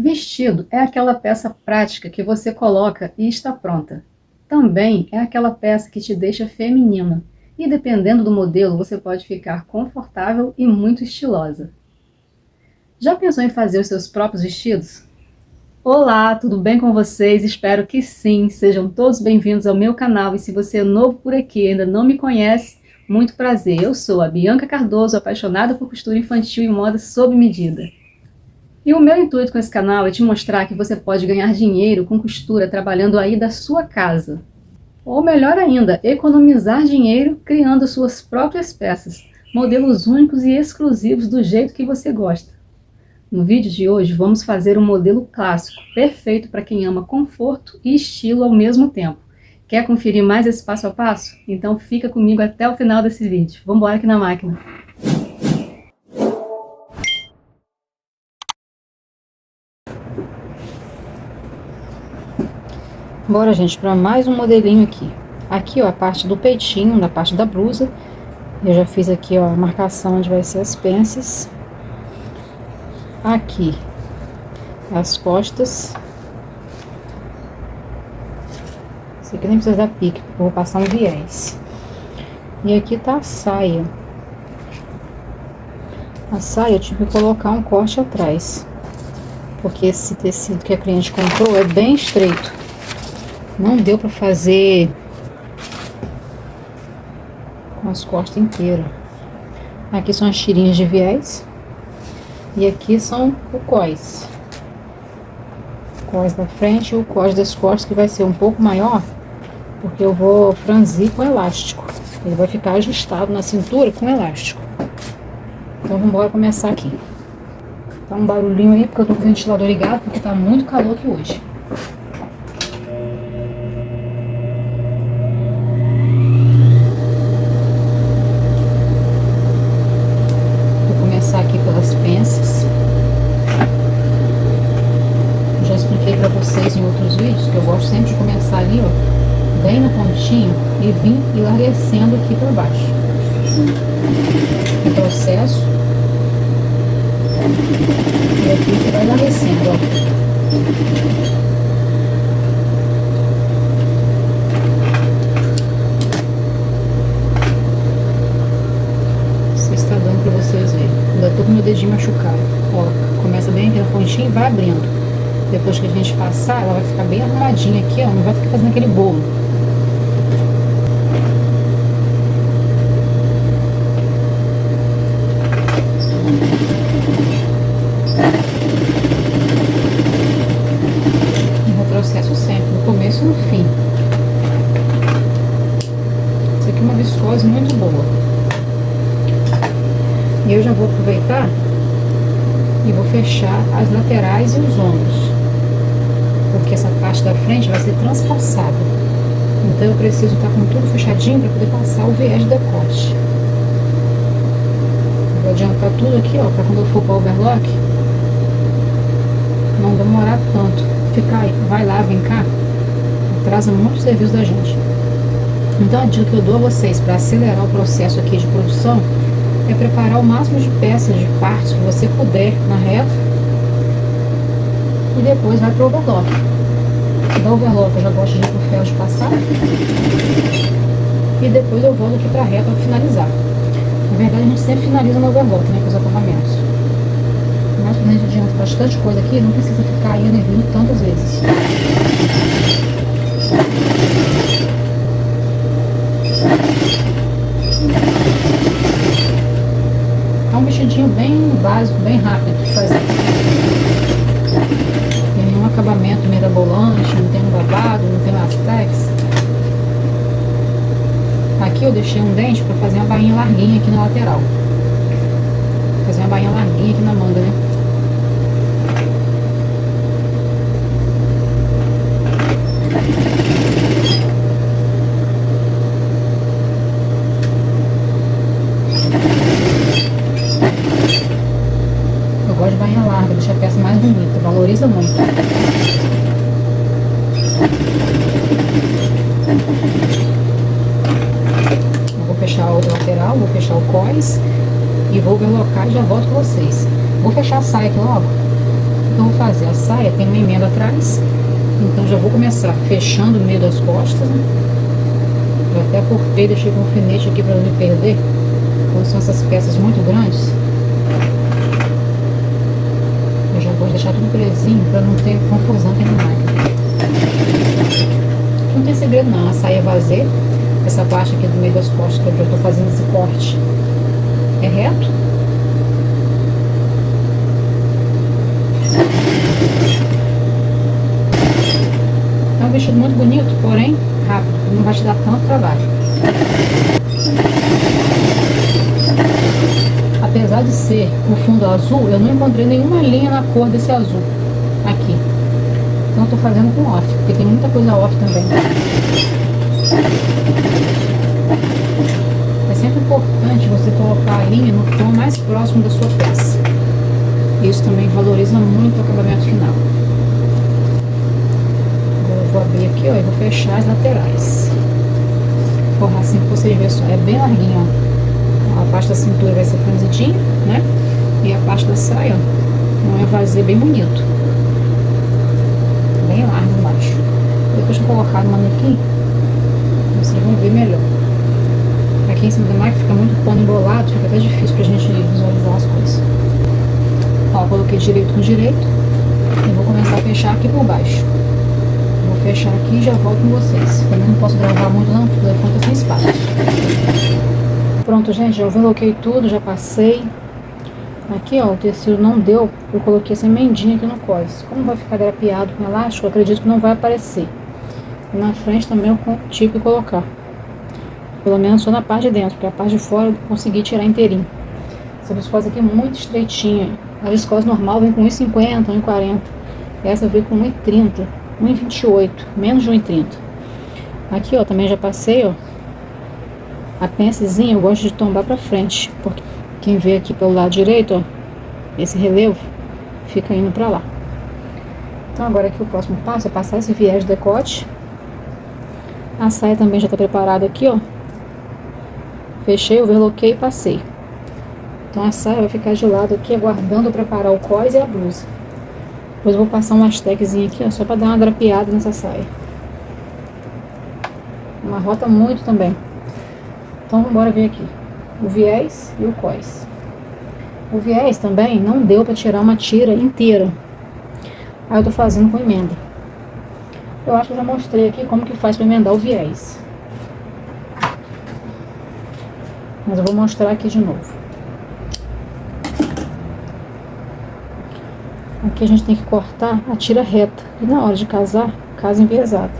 Vestido é aquela peça prática que você coloca e está pronta. Também é aquela peça que te deixa feminina. E dependendo do modelo, você pode ficar confortável e muito estilosa. Já pensou em fazer os seus próprios vestidos? Olá, tudo bem com vocês? Espero que sim. Sejam todos bem-vindos ao meu canal. E se você é novo por aqui e ainda não me conhece, muito prazer. Eu sou a Bianca Cardoso, apaixonada por costura infantil e moda sob medida. E o meu intuito com esse canal é te mostrar que você pode ganhar dinheiro com costura trabalhando aí da sua casa. Ou melhor ainda, economizar dinheiro criando suas próprias peças, modelos únicos e exclusivos do jeito que você gosta. No vídeo de hoje vamos fazer um modelo clássico, perfeito para quem ama conforto e estilo ao mesmo tempo. Quer conferir mais esse passo a passo? Então fica comigo até o final desse vídeo. Vamos embora aqui na máquina! Bora, gente, para mais um modelinho aqui. Aqui, ó, a parte do peitinho, na parte da blusa. Eu já fiz aqui, ó, a marcação onde vai ser as pences. Aqui, as costas. Esse aqui nem precisa dar pique, porque eu vou passar um viés. E aqui tá a saia. A saia eu tive que colocar um corte atrás, porque esse tecido que a cliente comprou é bem estreito. Não deu pra fazer com as costas inteiras. Aqui são as tirinhas de viés. E aqui são o cós. O cós da frente e o cós das costas, que vai ser um pouco maior, porque eu vou franzir com elástico. Ele vai ficar ajustado na cintura com elástico. Então vamos embora começar aqui. Tá um barulhinho aí, porque eu tô com o ventilador ligado, porque tá muito calor aqui hoje. Aqui pelas pences. Eu já expliquei pra vocês em outros vídeos que eu gosto sempre de começar ali, ó, bem na pontinha e vir enlarguecendo aqui pra baixo. O processo. E aqui que vai enlarguecendo, ó. Pra vocês verem, ainda tô com meu dedinho machucado. Ó, começa bem aqui na pontinha e vai abrindo. Depois que a gente passar, ela vai ficar bem arrumadinha aqui, ó, não vai ficar fazendo aquele bolo. No processo sempre, no começo e no fim. Isso aqui é uma viscose muito boa. E eu já vou aproveitar e vou fechar as laterais e os ombros, porque essa parte da frente vai ser transpassada. Então eu preciso estar com tudo fechadinho para poder passar o viés de decote. Vou adiantar tudo aqui, ó, para quando eu for para o overlock não demorar tanto. Ficar aí, vai lá, vem cá, atrasa muito o serviço da gente. Então a dica que eu dou a vocês para acelerar o processo aqui de produção é preparar o máximo de peças, de partes que você puder na reta. E depois vai pro overlock. Da overlock eu já gosto de ir pro ferro de passar. E depois eu volto aqui pra reta para finalizar. Na verdade a gente sempre finaliza no overlock, né, com os acabamentos. Mas quando a gente adianta bastante coisa aqui, não precisa ficar indo e vindo tantas vezes. É um vestidinho bem básico, bem rápido de fazer. Não tem nenhum acabamento mirabolante, não tem um babado, não tem lastex. Aqui eu deixei um dente para fazer uma bainha larguinha aqui na lateral. Fazer uma bainha larguinha aqui na manga, né? Gosto de bainha larga, deixa a peça mais bonita, valoriza muito. Eu vou fechar a outra lateral, vou fechar o cós e vou overlocar e já volto com vocês. Vou fechar a saia aqui logo, então vou fazer a saia, tem uma emenda atrás, então já vou começar fechando o meio das costas, né? Eu até cortei, deixei com o alfinete aqui para não me perder, quando são essas peças muito grandes. Eu já vou deixar tudo presinho para não ter confusão aqui na máquina. Não tem segredo não, a saia vazia, essa parte aqui do meio das costas que eu estou fazendo esse corte é reto. É um vestido muito bonito, porém rápido, não vai te dar tanto trabalho. Apesar de ser o fundo azul, eu não encontrei nenhuma linha na cor desse azul aqui. Então eu tô fazendo com off, porque tem muita coisa off também. É sempre importante você colocar a linha no tom mais próximo da sua peça. Isso também valoriza muito o acabamento final. Agora eu vou abrir aqui, ó, e vou fechar as laterais. Forrar assim pra vocês verem só. É bem larguinho, ó. A parte da cintura vai ser franzidinha, né? E a parte da saia, ó, não é vazia, bem bonito. Bem largo embaixo. Depois de colocar no manequim, vocês vão ver melhor. Aqui em cima da máquina fica muito pano embolado, fica até difícil pra gente visualizar as coisas. Ó, coloquei direito com direito e vou começar a fechar aqui por baixo. Vou fechar aqui e já volto com vocês. Também não posso gravar muito não, porque o telefone tá sem espaço. Pronto, gente, já coloquei tudo, já passei. Aqui, ó, o tecido não deu, eu coloquei essa emendinha aqui no cós. Como vai ficar drapeado com elástico, eu acredito que não vai aparecer. E na frente também eu tive que colocar. Pelo menos só na parte de dentro, porque a parte de fora eu consegui tirar inteirinho. Essa viscose aqui é muito estreitinha. A viscose normal vem com 1,50, 1,40. Essa veio com 1,30, 1,28, menos de 1,30. Aqui, ó, também já passei, ó. A pencezinha eu gosto de tombar pra frente, porque quem vê aqui pelo lado direito, ó, esse relevo fica indo pra lá. Então agora aqui o próximo passo é passar esse viés de decote. A saia também já tá preparada aqui, ó. Fechei, overloquei e passei. Então a saia vai ficar de lado aqui, aguardando preparar o cós e a blusa. Depois eu vou passar um lastequezinho aqui, ó, só pra dar uma drapeada nessa saia. Amarrota muito também. Então bora ver aqui o viés e o cós. O viés também não deu para tirar uma tira inteira. Aí eu tô fazendo com emenda. Eu acho que eu já mostrei aqui como que faz para emendar o viés. Mas eu vou mostrar aqui de novo. Aqui a gente tem que cortar a tira reta. E na hora de casar, casa enviesada.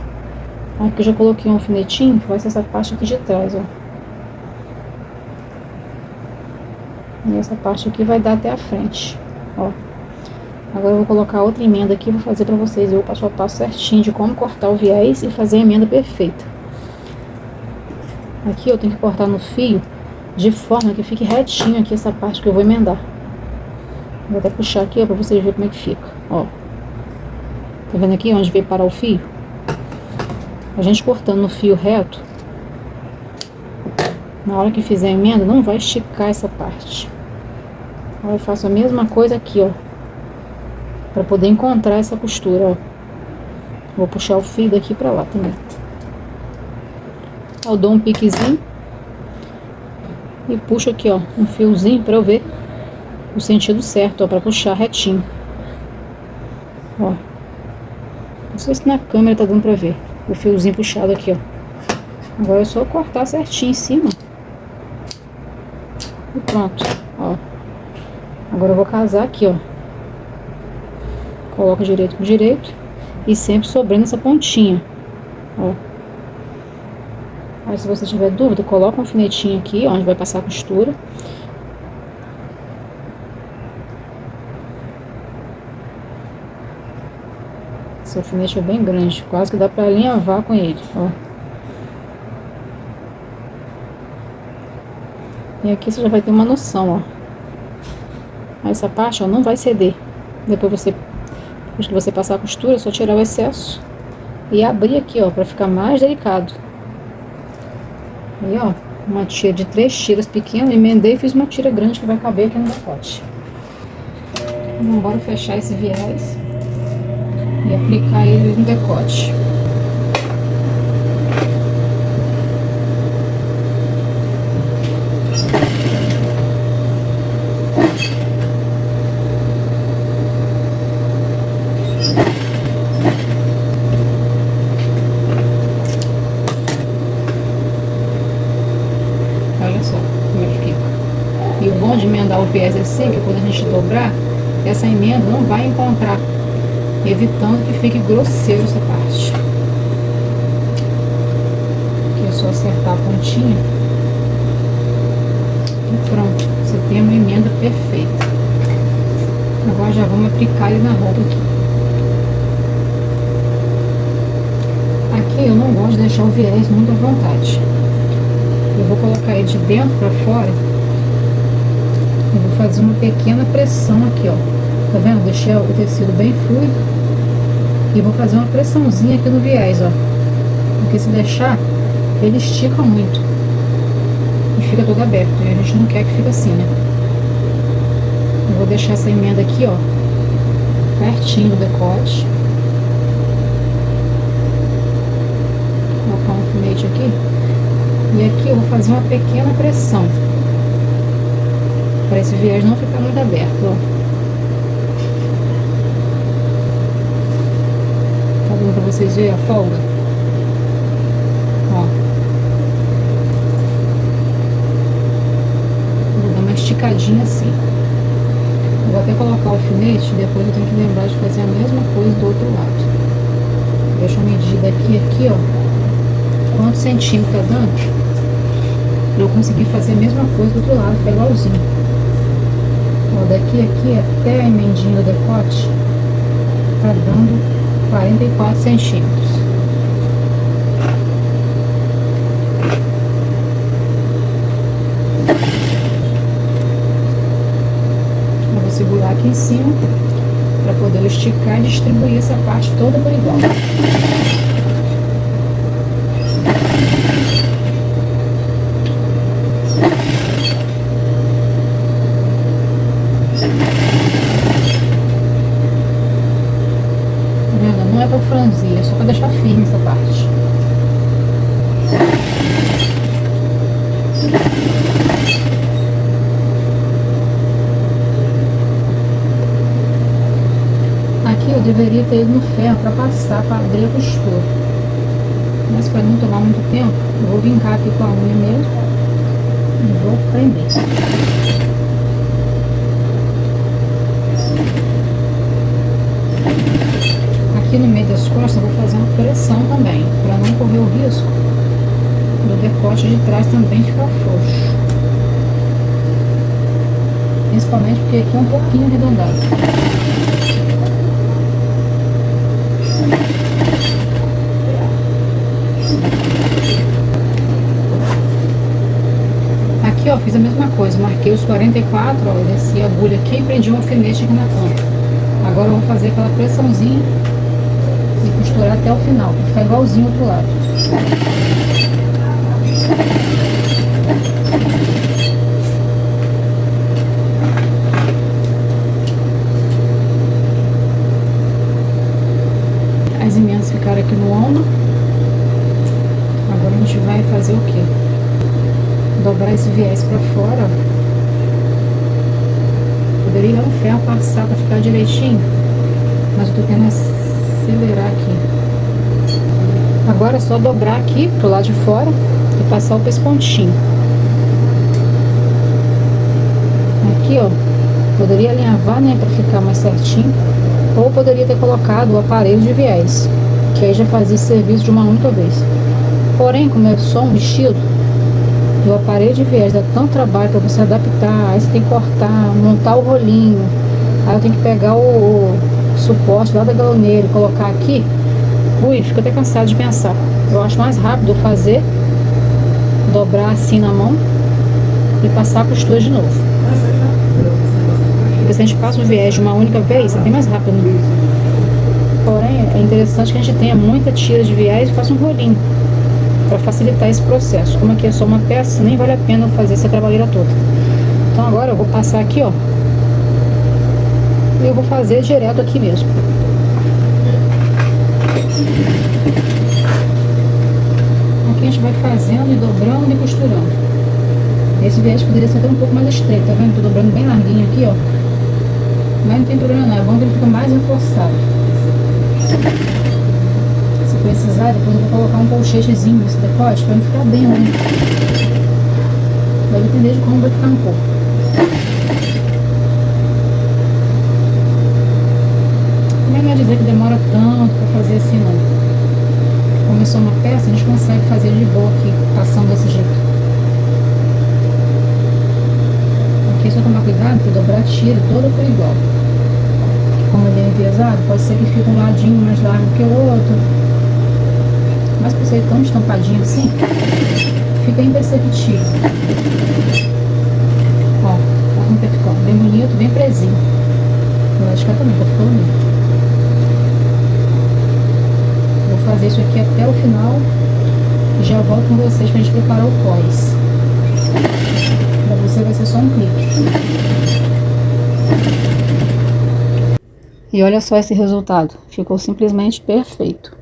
Aqui eu já coloquei um alfinetinho, que vai ser essa parte aqui de trás, ó. E essa parte aqui vai dar até a frente, ó. Agora eu vou colocar outra emenda aqui, vou fazer pra vocês o passo a passo certinho de como cortar o viés e fazer a emenda perfeita. Aqui eu tenho que cortar no fio de forma que fique retinho aqui essa parte que eu vou emendar. Vou até puxar aqui, ó, pra vocês verem como é que fica, ó. Tá vendo aqui onde veio parar o fio? A gente cortando no fio reto, na hora que fizer a emenda, não vai esticar essa parte. Aí eu faço a mesma coisa aqui, ó, pra poder encontrar essa costura, ó. Vou puxar o fio daqui pra lá também. Eu dou um piquezinho e puxo aqui, ó, um fiozinho pra eu ver o sentido certo, ó, pra puxar retinho. Ó, não sei se na câmera tá dando pra ver o fiozinho puxado aqui, ó. Agora é só cortar certinho em cima. E pronto, ó. Agora eu vou casar aqui, ó. Coloco direito com direito e sempre sobrando essa pontinha, ó. Aí se você tiver dúvida, coloca um alfinetinho aqui, onde vai passar a costura. Esse alfinete é bem grande, quase que dá pra alinhavar com ele, ó. E aqui você já vai ter uma noção, ó. Essa parte, ó, não vai ceder. Depois que você passar a costura, é só tirar o excesso e abrir aqui, ó, pra ficar mais delicado. E, ó, uma tira de 3 tiras pequenas, emendei e fiz uma tira grande que vai caber aqui no decote. Então, bora fechar esse viés. e aplicar ele no decote. Olha só como é que fica. E o bom de emendar o viés assim, que quando a gente dobrar, essa emenda não vai encontrar, evitando que fique grosseiro essa parte. Aqui é só acertar a pontinha e pronto, você tem uma emenda perfeita. Agora já vamos aplicar ele na roupa aqui. Aqui eu não gosto de deixar o viés muito à vontade. Eu vou colocar ele de dentro para fora. Eu vou fazer uma pequena pressão aqui, ó. Tá vendo? Deixei o tecido bem fluido. E vou fazer uma pressãozinha aqui no viés, ó. Porque se deixar, ele estica muito. E fica todo aberto. E a gente não quer que fique assim, né? Eu vou deixar essa emenda aqui, ó. Pertinho do decote. Vou colocar um alfinete aqui. E aqui eu vou fazer uma pequena pressão. Para esse viés não ficar muito aberto, ó. Tá dando pra vocês verem a folga? Ó. Vou dar uma esticadinha assim. Eu vou até colocar o alfinete, depois eu tenho que lembrar de fazer a mesma coisa do outro lado. Deixa eu medir daqui a aqui, ó. Quantos centímetros tá dando? Pra eu conseguir fazer a mesma coisa do outro lado, que é igualzinho. Ó, daqui a aqui até a emendinha do decote tá dando 44 centímetros. Eu vou segurar aqui em cima para poder esticar e distribuir essa parte toda por igual. Não é para franzir, é só para deixar firme essa parte. Aqui eu deveria ter ido no ferro para passar, para abrir a costura. Mas para não tomar muito tempo, eu vou vincar aqui com a unha mesmo e vou prender. Aqui no meio das costas eu vou fazer uma pressão também, para não correr o risco do decote de trás também ficar frouxo. Principalmente porque aqui é um pouquinho arredondado. Aqui, ó, fiz a mesma coisa, marquei os 44, ó, eu desci a agulha aqui e prendi um alfinete aqui na ponta. Agora eu vou fazer aquela pressãozinha e costurar até o final, para ficar igualzinho ao outro lado. As emendas ficaram aqui no ombro. Agora a gente vai fazer o quê? Dobrar esse viés para fora. Poderia ir lá no ferro passar para ficar direitinho, mas eu tô tentando acelerar aqui. Agora é só dobrar aqui pro lado de fora e passar o pespontinho. Aqui, ó, poderia alinhavar, né, para ficar mais certinho, ou poderia ter colocado o aparelho de viés, que aí já fazia esse serviço de uma única vez. Porém, como é só um vestido, o aparelho de viés dá tanto trabalho para você adaptar, aí você tem que cortar, montar o rolinho, aí eu tenho que pegar o suporte lá da galoneira e colocar aqui. Ui, fico até cansado de pensar. Eu acho mais rápido fazer, dobrar assim na mão e passar a costura de novo. Porque se a gente passa o viés de uma única vez, é bem mais rápido, né? Porém, é interessante que a gente tenha muita tira de viés e faça um rolinho para facilitar esse processo. Como aqui é só uma peça, nem vale a pena eu fazer essa trabalheira toda. Então agora eu vou passar aqui, ó, e eu vou fazer direto aqui mesmo. Aqui a gente vai fazendo e dobrando e costurando. Esse viés poderia ser até um pouco mais estreito, tá vendo? Tô dobrando bem larguinho aqui, ó. Mas não tem problema não, é bom que ele fica mais reforçado. Se precisar, depois eu vou colocar um colchetezinho nesse decote pra não ficar bem, né? Vai depender de como vai ficar um pouco. Não vai dizer que demora tanto pra fazer assim não. Começou uma peça, a gente consegue fazer de boa aqui, passando desse jeito. Aqui só tomar cuidado que dobrar tira todo por igual. Como ele é enviesado, pode ser que fique um ladinho mais largo que o outro. Mas por ser tão estampadinho assim, fica imperceptível. Ó, como tá ficando? Bem bonito, bem presinho. Eu acho que também tá ficando lindo. Vou fazer isso aqui até o final e já volto com vocês pra gente preparar o cós. Pra você vai ser só um clique. E olha só esse resultado, ficou simplesmente perfeito.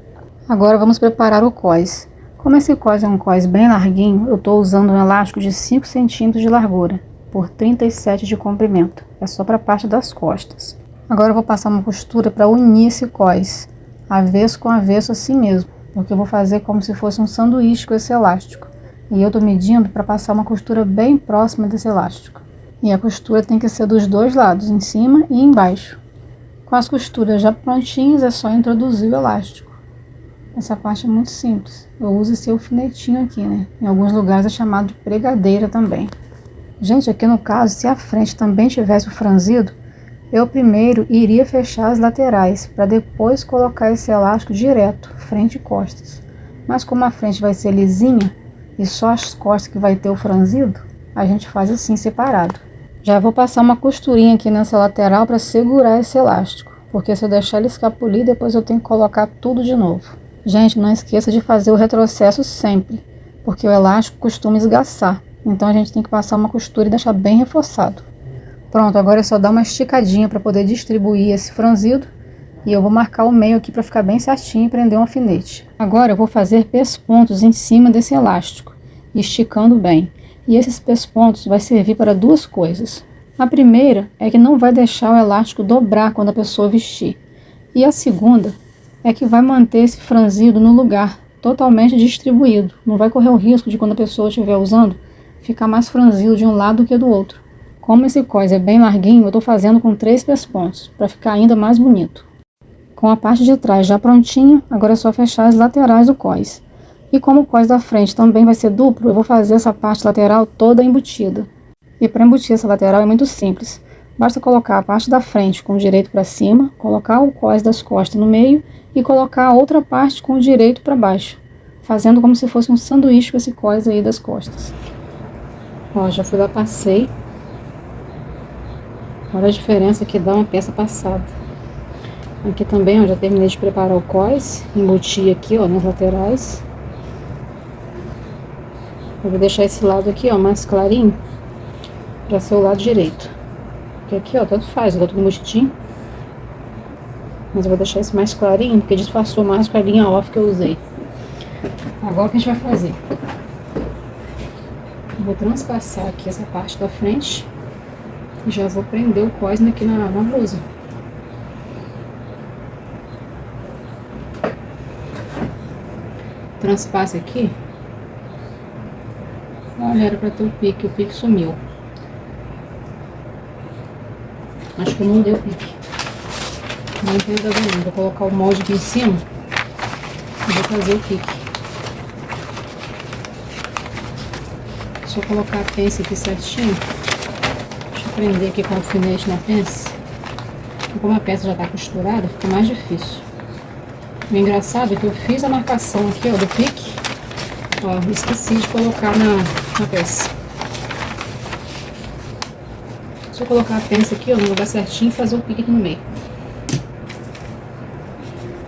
Agora vamos preparar o cós. Como esse cós é um cós bem larguinho, eu estou usando um elástico de 5 centímetros de largura, por 37 de comprimento. É só para a parte das costas. Agora eu vou passar uma costura para unir esse cós, avesso com avesso assim mesmo, porque eu vou fazer como se fosse um sanduíche com esse elástico. E eu estou medindo para passar uma costura bem próxima desse elástico. E a costura tem que ser dos dois lados, em cima e embaixo. Com as costuras já prontinhas, é só introduzir o elástico. Essa parte é muito simples. Eu uso esse alfinetinho aqui, né? Em alguns lugares é chamado de pregadeira também. Gente, aqui no caso, se a frente também tivesse o franzido, eu primeiro iria fechar as laterais, para depois colocar esse elástico direto, frente e costas. Mas como a frente vai ser lisinha, e só as costas que vai ter o franzido, a gente faz assim, separado. Já vou passar uma costurinha aqui nessa lateral para segurar esse elástico, porque se eu deixar ele escapulir, depois eu tenho que colocar tudo de novo. Gente, não esqueça de fazer o retrocesso sempre, porque o elástico costuma esgaçar, então a gente tem que passar uma costura e deixar bem reforçado. Pronto, agora é só dar uma esticadinha para poder distribuir esse franzido, e eu vou marcar o meio aqui para ficar bem certinho e prender um alfinete. Agora eu vou fazer pespontos em cima desse elástico, esticando bem. E esses pespontos vai servir para duas coisas. A primeira é que não vai deixar o elástico dobrar quando a pessoa vestir. E a segunda é que vai manter esse franzido no lugar, totalmente distribuído. Não vai correr o risco de quando a pessoa estiver usando, ficar mais franzido de um lado do que do outro. Como esse cós é bem larguinho, eu estou fazendo com 3 pespontos, para ficar ainda mais bonito. Com a parte de trás já prontinha, agora é só fechar as laterais do cós. E como o cós da frente também vai ser duplo, eu vou fazer essa parte lateral toda embutida. E para embutir essa lateral é muito simples. Basta colocar a parte da frente com o direito para cima, colocar o cós das costas no meio e colocar a outra parte com o direito para baixo, fazendo como se fosse um sanduíche com esse cós aí das costas. Ó, já fui lá, passei. Olha a diferença que dá uma peça passada. Aqui também, ó, já terminei de preparar o cós, embuti aqui, ó, nas laterais. Eu vou deixar esse lado aqui, ó, mais clarinho, para ser o lado direito. Porque aqui, ó, tanto faz, ó, tá tudo embutidinho. Mas eu vou deixar esse mais clarinho, porque disfarçou mais com a linha off que eu usei. Agora o que a gente vai fazer? Eu vou transpassar aqui essa parte da frente e já vou prender o cós aqui na blusa. Transpasse aqui. Olha, era pra ter o pique sumiu. Acho que não deu pique. Não entendo ainda. Vou colocar o molde aqui em cima e vou fazer o pique. Deixa eu colocar a pence aqui certinho. Deixa eu prender aqui com o alfinete na pence. E como a peça já tá costurada, fica mais difícil. O engraçado é que eu fiz a marcação aqui, ó, do pique. Ó, esqueci de colocar na peça. Deixa eu colocar a pence aqui, ó, no lugar certinho e fazer o pique aqui no meio.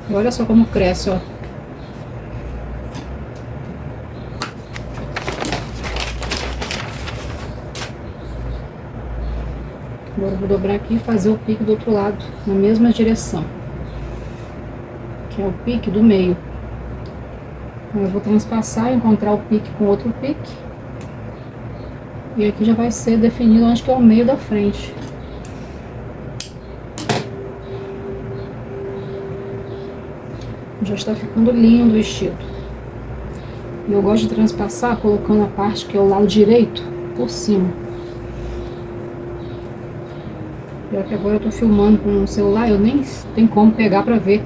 E olha só como cresce, ó. Agora eu vou dobrar aqui e fazer o pique do outro lado, na mesma direção. que é o pique do meio. Eu vou transpassar, encontrar o pique com outro pique. E aqui já vai ser definido onde que é o meio da frente. Já está ficando lindo o vestido. Eu gosto de transpassar colocando a parte que é o lado direito por cima. Já que agora eu tô filmando com o celular, eu nem tem como pegar pra ver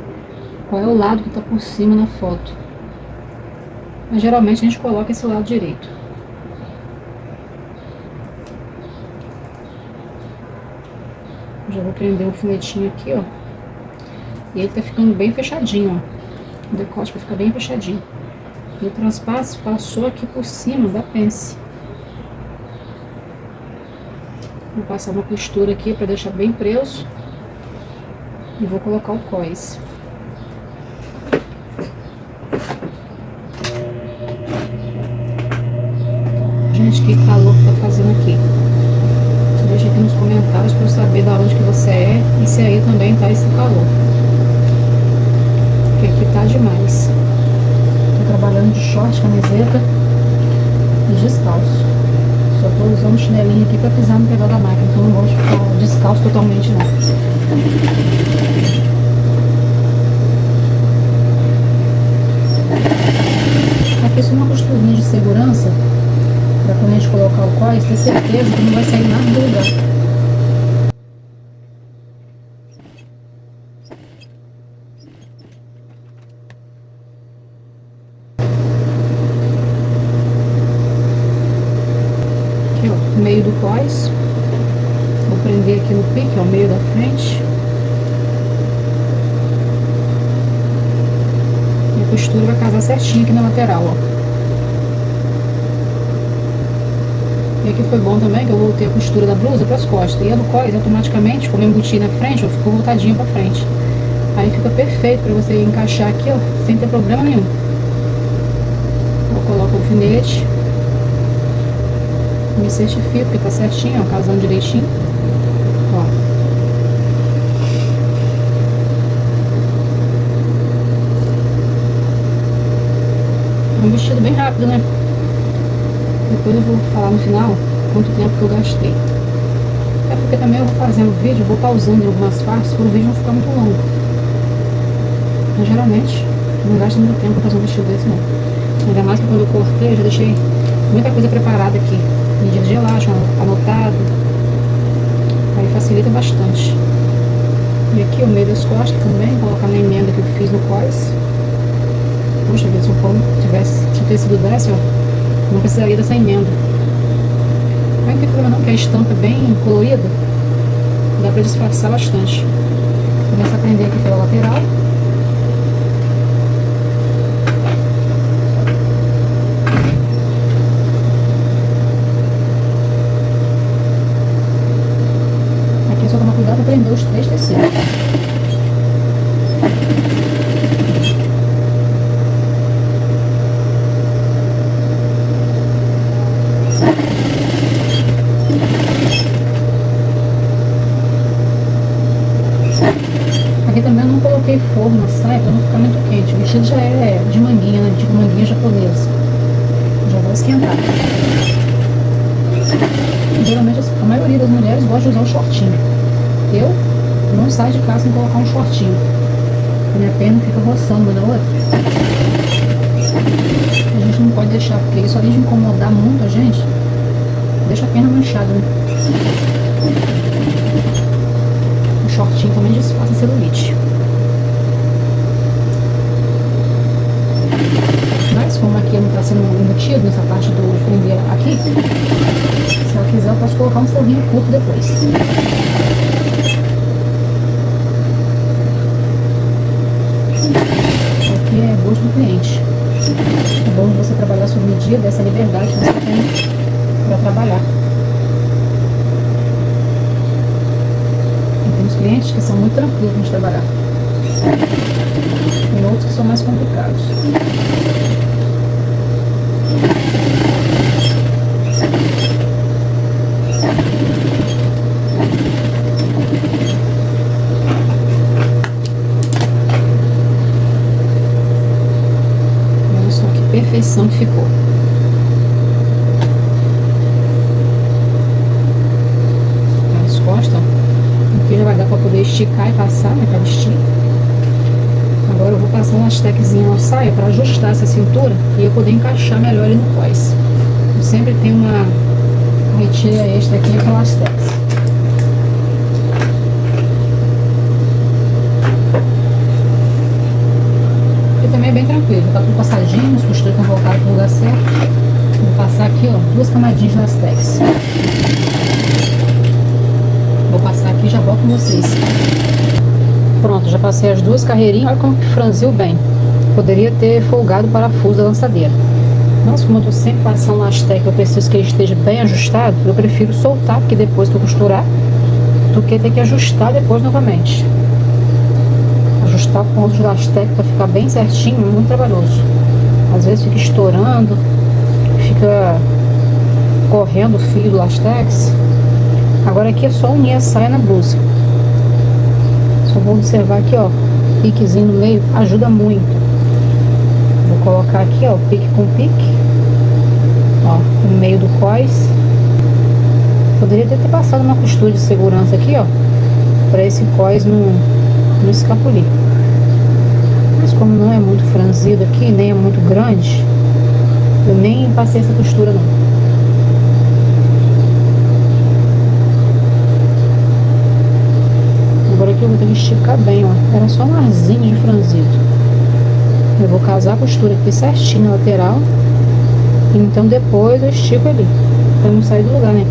qual é o lado que tá por cima na foto. Mas geralmente a gente coloca esse lado direito. Já vou prender um alfinetinho aqui, ó. E ele tá ficando bem fechadinho, ó. O decote vai ficar bem fechadinho. E o transpasso passou aqui por cima da pence. Vou passar uma costura aqui para deixar bem preso. E vou colocar o cós. Gente, que calor que tá fazendo aqui. Deixa aqui nos comentários para eu saber da onde que você é e se aí também tá esse calor. Porque aqui tá demais. Tô trabalhando de short, camiseta e descalço. Só tô usando chinelinho aqui pra pisar no pedal da máquina, então não gosto de ficar descalço totalmente não. Aqui é só uma costurinha de segurança, pra quando a gente colocar o cós, ter certeza que não vai sair nada do lugar. Meio do cós, vou prender aqui no pique, ó, meio da frente, e a costura vai casar certinho aqui na lateral, ó. E aqui foi bom também que eu voltei a costura da blusa para as costas, e a do cós automaticamente, como eu embuti na frente, ó, ficou voltadinha para frente, aí fica perfeito para você encaixar aqui, ó, sem ter problema nenhum. Eu coloco o alfinete, me certifico que tá certinho, ó, casando direitinho, ó. É um vestido bem rápido, né? Depois eu vou falar no final quanto tempo que eu gastei. É porque também eu vou fazendo o vídeo, vou pausando em algumas partes para o vídeo não ficar muito longo. Mas geralmente não gasto muito tempo pra fazer um vestido desse não. Ainda mais que quando eu cortei, eu já deixei muita coisa preparada aqui. Medida de elástico, anotado. Aí facilita bastante. E aqui o meio das costas também, colocar na emenda que eu fiz no cós. Puxa vida, se o pano tivesse, se o tecido desse, ó, não precisaria dessa emenda. Mas não tem problema não, que a estampa é bem colorida. Dá pra disfarçar bastante. Começa a prender aqui pela lateral. Só tomar cuidado para prender os 3 tecidos. Aqui também eu não coloquei forro na saia para não ficar muito quente. O vestido já é de manguinha, né? Tipo manguinha japonesa. Já vai esquentar. Geralmente a maioria das mulheres gosta de usar o shortinho. Eu não saio de casa sem colocar um shortinho. Minha perna fica roçando uma na outra. A gente não pode deixar, porque isso além de incomodar muito a gente, deixa a perna manchada, né? O shortinho também disfarça celulite. Mas como aqui não está sendo embutido nessa parte do prender aqui, se ela quiser eu posso colocar um forrinho curto depois. Aqui é gosto do cliente. É bom você trabalhar sob medida, essa liberdade que você tem para trabalhar. E tem uns clientes que são muito tranquilos de trabalhar. Tem outros que são mais complicados. perfeição que ficou. As costas, aqui já vai dar para poder esticar e passar, né, para vestir. Agora eu vou passar um lasteczinho na saia para ajustar essa cintura e eu poder encaixar melhor ali no cós. Eu sempre tenho uma retira extra aqui com lastex. Também é bem tranquilo, tá tudo passadinho, os costuras estão voltados para o lugar certo. Vou passar aqui, ó, 2 camadinhas de lastex. Vou passar aqui e já volto com vocês. Pronto, já passei as 2 carreirinhas, olha como que franziu bem. Poderia ter folgado o parafuso da lançadeira. Mas como eu tô sempre passando lastex, eu preciso que ele esteja bem ajustado, eu prefiro soltar aqui depois que eu costurar, do que ter que ajustar depois novamente. Ajustar pontos de lastex para ficar bem certinho é muito trabalhoso. Às vezes fica estourando, fica correndo o fio do lastex. Agora aqui é só unir a saia na blusa. Só vou observar aqui, ó, piquezinho no meio ajuda muito. Vou colocar aqui, ó, pique com pique, ó, no meio do cós. Poderia ter passado uma costura de segurança aqui, ó, para esse cós não escapulir. Mas como não é muito franzido aqui, nem é muito grande, eu nem passei essa costura não. Agora aqui eu vou ter que esticar bem, ó. Era só um arzinho de franzido. Eu vou casar a costura aqui certinho na lateral. E então depois eu estico ali, pra não sair do lugar, né?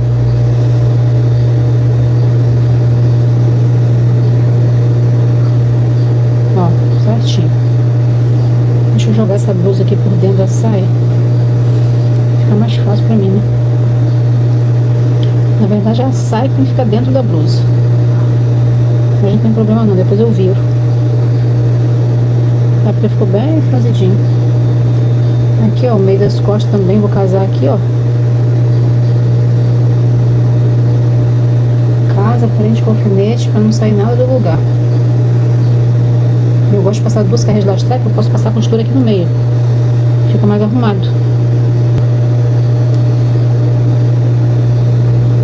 Ó, certinho. Deixa eu jogar essa blusa aqui por dentro da saia. Fica mais fácil pra mim, né? Na verdade a saia tem que ficar dentro da blusa. Mas não tem problema não, depois eu viro. Tá, porque ficou bem franzidinho. Aqui, ó, o meio das costas também vou casar aqui, ó. Casa, prende com alfinete pra não sair nada do lugar. Eu gosto de passar 2 carreiras de lastex, eu posso passar a costura aqui no meio. Fica mais arrumado.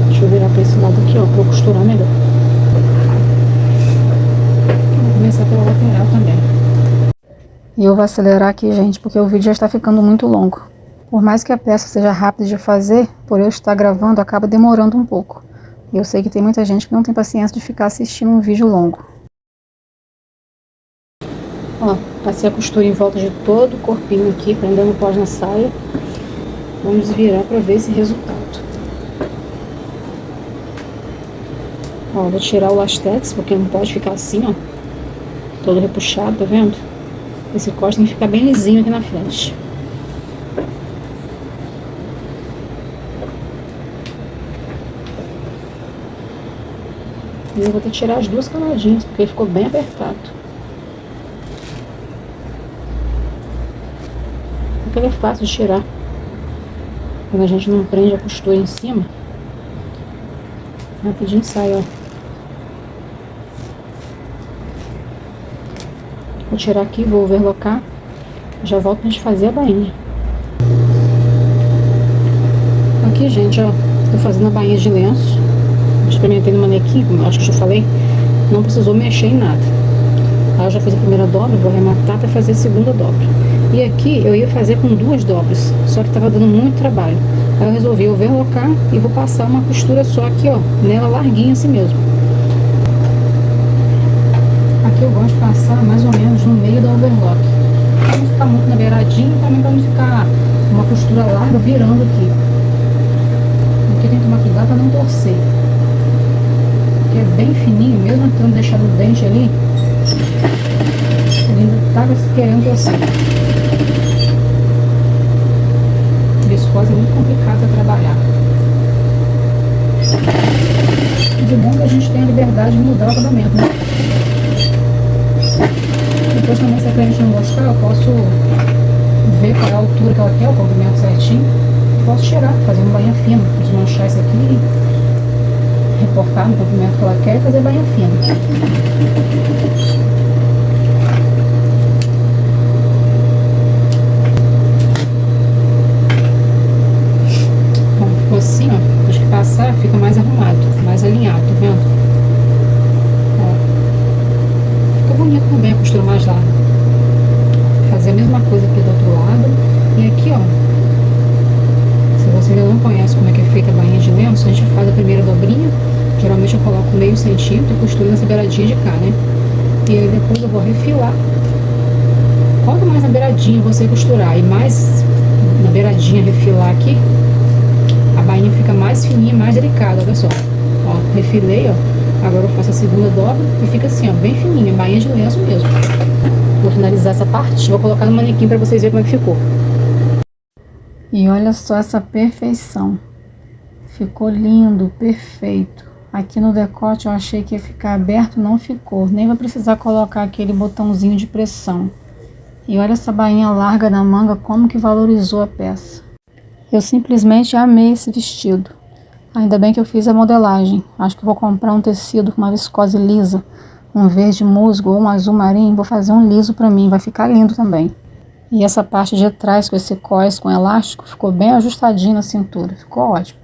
Deixa eu virar pra esse lado aqui, ó, pra eu costurar melhor. Vou começar pela lateral também. E eu vou acelerar aqui, gente, porque o vídeo já está ficando muito longo. Por mais que a peça seja rápida de fazer, por eu estar gravando, acaba demorando um pouco. E eu sei que tem muita gente que não tem paciência de ficar assistindo um vídeo longo. Ó, passei a costura em volta de todo o corpinho aqui, prendendo o pós na saia. Vamos virar para ver esse resultado. Ó, vou tirar o lastex, porque não pode ficar assim, ó. Todo repuxado, tá vendo? Esse corte tem que ficar bem lisinho aqui na frente. E eu vou ter que tirar as 2 camadinhas, porque ele ficou bem apertado. Porque ele é fácil de tirar. Quando a gente não prende a costura em cima, rapidinho sai, ó. Vou tirar aqui, vou overlocar. Já volto pra gente fazer a bainha. Aqui, gente, ó, tô fazendo a bainha de lenço. Experimentei no manequim, como acho que eu já falei, não precisou mexer em nada. Aí eu já fiz a primeira dobra, vou arrematar para fazer a segunda dobra. E aqui eu ia fazer com 2 dobras, só que tava dando muito trabalho. Aí eu resolvi overlocar e vou passar uma costura só aqui, ó, nela larguinha assim mesmo. Aqui eu gosto de passar mais ou menos no meio da overlock. Pra não ficar muito na beiradinha e também pra não ficar uma costura larga virando aqui. Aqui tem que tomar cuidado pra não torcer. Porque é bem fininho, mesmo tendo deixado o dente ali, ele ainda tava querendo torcer. Viscose é muito complicado para trabalhar. De bom que a gente tem a liberdade de mudar o acabamento, né? Depois também, se a cliente não gostar, eu posso ver qual é a altura que ela quer, o comprimento certinho. Posso tirar, fazer uma bainha fina, desmanchar isso aqui, recortar no comprimento que ela quer e fazer bainha fina. costurar, fica mais arrumado, mais alinhado, tá vendo? Ó. Fica bonito também a costura mais larga. Fazer a mesma coisa aqui do outro lado. E aqui, ó, se você ainda não conhece como é que é feita a bainha de lenço, a gente faz a primeira dobrinha. Geralmente eu coloco meio centímetro e costuro nessa beiradinha de cá, né? E aí depois eu vou refilar. Quanto mais na beiradinha você costurar e mais na beiradinha refilar aqui, a bainha fica mais fininha, mais delicada, olha só. Ó, refilei, ó. Agora eu faço a segunda dobra e fica assim, ó, bem fininha, bainha de lenço mesmo. Vou finalizar essa parte, vou colocar no manequim pra vocês verem como é que ficou. E olha só essa perfeição. Ficou lindo, perfeito. Aqui no decote eu achei que ia ficar aberto, não ficou. Nem vai precisar colocar aquele botãozinho de pressão. E olha essa bainha larga na manga, como que valorizou a peça. Eu simplesmente amei esse vestido. Ainda bem que eu fiz a modelagem. Acho que vou comprar um tecido com uma viscose lisa. Um verde musgo ou um azul marinho. Vou fazer um liso pra mim, vai ficar lindo também. E essa parte de trás com esse cós com elástico ficou bem ajustadinho na cintura. Ficou ótimo.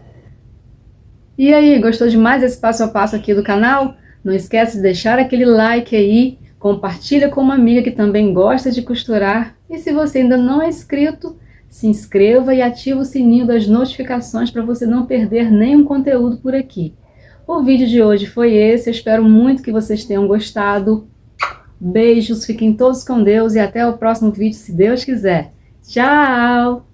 E aí, gostou demais desse passo a passo aqui do canal? Não esquece de deixar aquele like aí. Compartilha com uma amiga que também gosta de costurar. E se você ainda não é inscrito, se inscreva e ative o sininho das notificações para você não perder nenhum conteúdo por aqui. O vídeo de hoje foi esse, eu espero muito que vocês tenham gostado. Beijos, fiquem todos com Deus e até o próximo vídeo, se Deus quiser. Tchau!